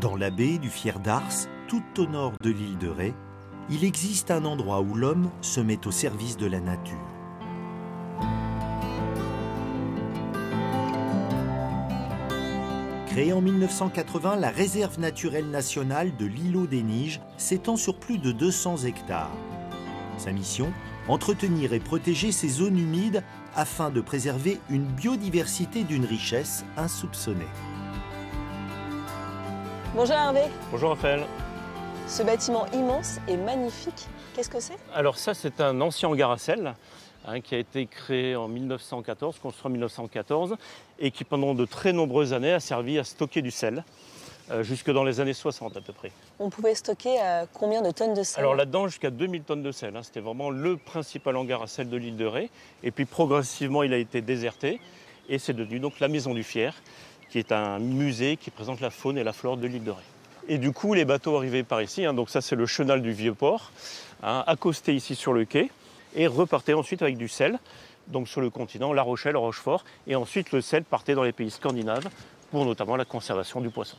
Dans la baie du Fier d'Ars, tout au nord de l'île de Ré, il existe un endroit où l'homme se met au service de la nature. Créée en 1980, la réserve naturelle nationale de l'îlot des Niges s'étend sur plus de 200 hectares. Sa mission, entretenir et protéger ces zones humides afin de préserver une biodiversité d'une richesse insoupçonnée. Bonjour Hervé. Bonjour Raphaël. Ce bâtiment immense et magnifique, qu'est-ce que c'est? Alors ça, c'est un ancien hangar à sel qui a été créé en 1914, construit en 1914, et qui pendant de très nombreuses années a servi à stocker du sel, jusque dans les années 60 à peu près. On pouvait stocker combien de tonnes de sel? Alors là-dedans, jusqu'à 2000 tonnes de sel. C'était vraiment le principal hangar à sel de l'île de Ré. Et puis progressivement, il a été déserté, et c'est devenu donc la Maison du Fier, qui est un musée qui présente la faune et la flore de l'île de Ré. Et du coup, les bateaux arrivaient par ici, donc ça c'est le chenal du Vieux-Port, accostaient ici sur le quai et repartaient ensuite avec du sel, donc sur le continent, La Rochelle, Rochefort, et ensuite le sel partait dans les pays scandinaves pour notamment la conservation du poisson.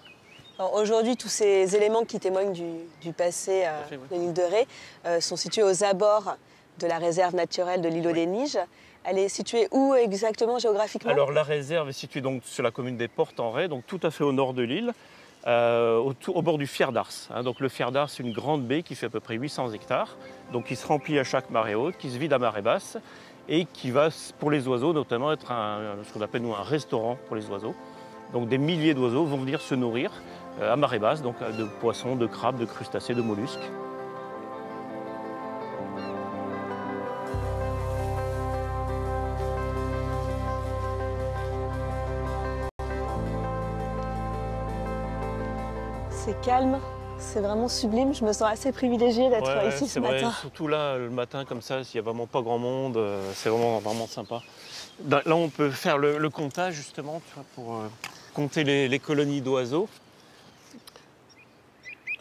Aujourd'hui, tous ces éléments qui témoignent du passé de l'île de Ré sont situés aux abords de la réserve naturelle de l'îlot des Niges. Elle est située où exactement géographiquement? Alors la réserve est située donc sur la commune des Portes-en-Ré, donc tout à fait au nord de l'île, au bord du Fier d'Ars. Donc le Fier d'Ars, c'est une grande baie qui fait à peu près 800 hectares, donc qui se remplit à chaque marée haute, qui se vide à marée basse et qui va, pour les oiseaux notamment, être ce qu'on appelle nous un restaurant pour les oiseaux. Donc des milliers d'oiseaux vont venir se nourrir à marée basse, donc de poissons, de crabes, de crustacés, de mollusques. C'est calme, c'est vraiment sublime. Je me sens assez privilégiée d'être ici ce matin. Surtout là, le matin, comme ça, s'il n'y a vraiment pas grand monde, c'est vraiment sympa. Là, on peut faire le comptage, justement, tu vois, pour compter les colonies d'oiseaux.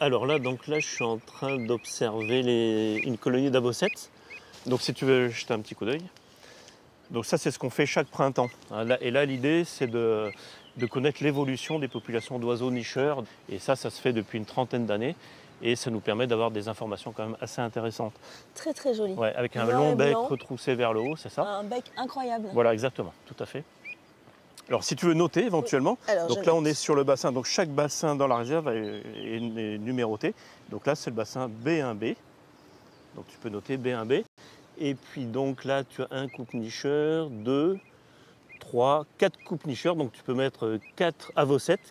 Alors là, je suis en train d'observer une colonie d'abossettes. Donc si tu veux jeter un petit coup d'œil. Donc ça, c'est ce qu'on fait chaque printemps. Et là, l'idée, c'est de connaître l'évolution des populations d'oiseaux nicheurs. Et ça se fait depuis une trentaine d'années. Et ça nous permet d'avoir des informations quand même assez intéressantes. Très très joli. Ouais, avec un long bec retroussé vers le haut, c'est ça? Un bec incroyable. Voilà, exactement, tout à fait. Alors si tu veux noter éventuellement, donc là on est sur le bassin, donc chaque bassin dans la réserve est numéroté. Donc là c'est le bassin B1B, donc tu peux noter B1B. Et puis donc là tu as un coupe-nicheur, 2, 3, 4 coupe-nicheurs, donc tu peux mettre 4 avossettes.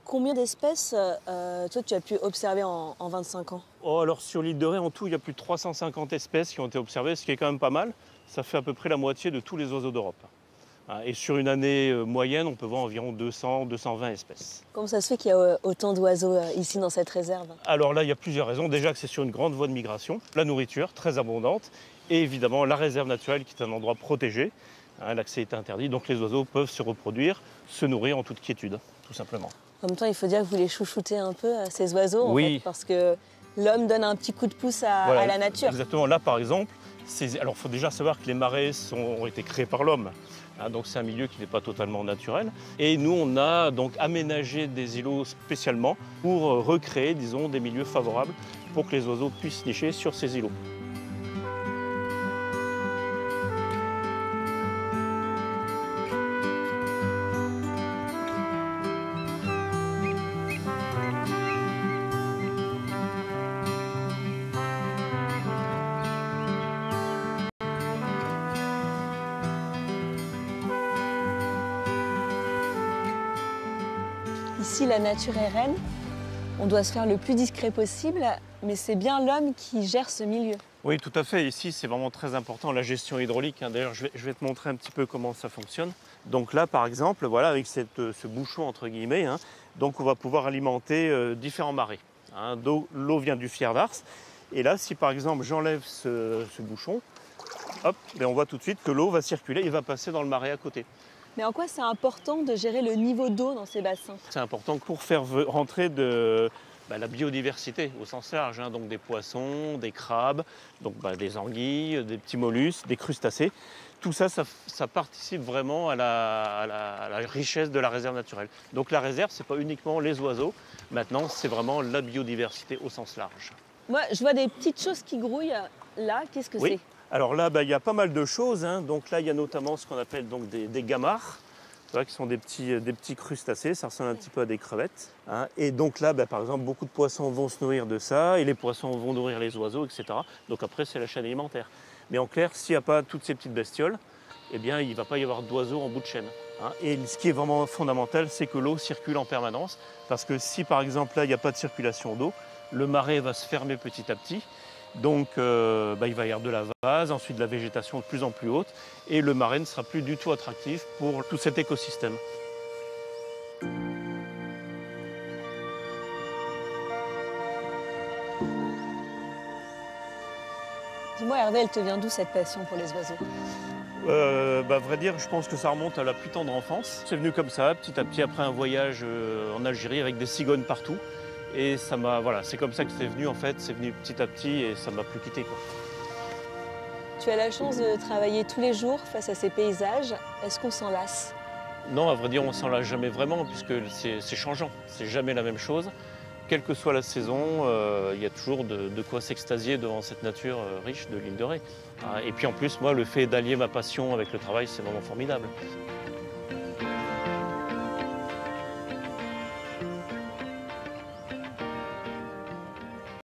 Combien d'espèces toi tu as pu observer en 25 ans? Alors sur l'île de Ré en tout il y a plus de 350 espèces qui ont été observées, ce qui est quand même pas mal. Ça fait à peu près la moitié de tous les oiseaux d'Europe. Et sur une année moyenne, on peut voir environ 200-220 espèces. Comment ça se fait qu'il y a autant d'oiseaux ici dans cette réserve? Alors là, il y a plusieurs raisons. Déjà que c'est sur une grande voie de migration, la nourriture très abondante, et évidemment la réserve naturelle qui est un endroit protégé. L'accès est interdit, donc les oiseaux peuvent se reproduire, se nourrir en toute quiétude, tout simplement. En même temps, il faut dire que vous les chouchoutez un peu, ces oiseaux, en fait, parce que l'homme donne un petit coup de pouce à la nature. Exactement. Là, par exemple, alors il faut déjà savoir que les marais ont été créés par l'homme. Donc c'est un milieu qui n'est pas totalement naturel. Et nous, on a donc aménagé des îlots spécialement pour recréer, disons, des milieux favorables pour que les oiseaux puissent nicher sur ces îlots. Ici, la nature est reine. On doit se faire le plus discret possible, mais c'est bien l'homme qui gère ce milieu. Oui, tout à fait. Ici, c'est vraiment très important, la gestion hydraulique. D'ailleurs, je vais te montrer un petit peu comment ça fonctionne. Donc là, par exemple, voilà, avec ce bouchon, entre guillemets, donc on va pouvoir alimenter différents marais. L'eau vient du Fier d'Ars. Et là, si par exemple, j'enlève ce bouchon, hop, on voit tout de suite que l'eau va circuler et va passer dans le marais à côté. Mais en quoi c'est important de gérer le niveau d'eau dans ces bassins? C'est important pour faire rentrer de la biodiversité au sens large, hein, donc des poissons, des crabes, donc des anguilles, des petits mollusques, des crustacés. Tout ça, ça participe vraiment à la richesse de la réserve naturelle. Donc la réserve, ce n'est pas uniquement les oiseaux, maintenant c'est vraiment la biodiversité au sens large. Moi, je vois des petites choses qui grouillent là, qu'est-ce que c'est? Alors là, il y a pas mal de choses, hein. Donc là, il y a notamment ce qu'on appelle donc des gamarres. Qui sont des petits crustacés, ça ressemble un petit peu à des crevettes. Hein. Et donc là, par exemple, beaucoup de poissons vont se nourrir de ça, et les poissons vont nourrir les oiseaux, etc. Donc après, c'est la chaîne alimentaire. Mais en clair, s'il n'y a pas toutes ces petites bestioles, eh bien, il ne va pas y avoir d'oiseaux en bout de chaîne. Hein. Et ce qui est vraiment fondamental, c'est que l'eau circule en permanence. Parce que si, par exemple, là, il n'y a pas de circulation d'eau, le marais va se fermer petit à petit. Donc il va y avoir de la vase, ensuite de la végétation de plus en plus haute, et le marais ne sera plus du tout attractif pour tout cet écosystème. Dis-moi Hervé, elle te vient d'où cette passion pour les oiseaux? À vrai dire, je pense que ça remonte à la plus tendre enfance. C'est venu comme ça, petit à petit, après un voyage en Algérie avec des cigognes partout. Et ça m'a, c'est comme ça que c'est venu en fait, c'est venu petit à petit et ça m'a plus quitté, quoi. Tu as la chance de travailler tous les jours face à ces paysages. Est-ce qu'on s'en lasse? Non, à vrai dire, on s'en lasse jamais vraiment puisque c'est changeant, c'est jamais la même chose. Quelle que soit la saison, il y a toujours de quoi s'extasier devant cette nature riche de l'île de Ré. Et puis en plus, moi, le fait d'allier ma passion avec le travail, c'est vraiment formidable.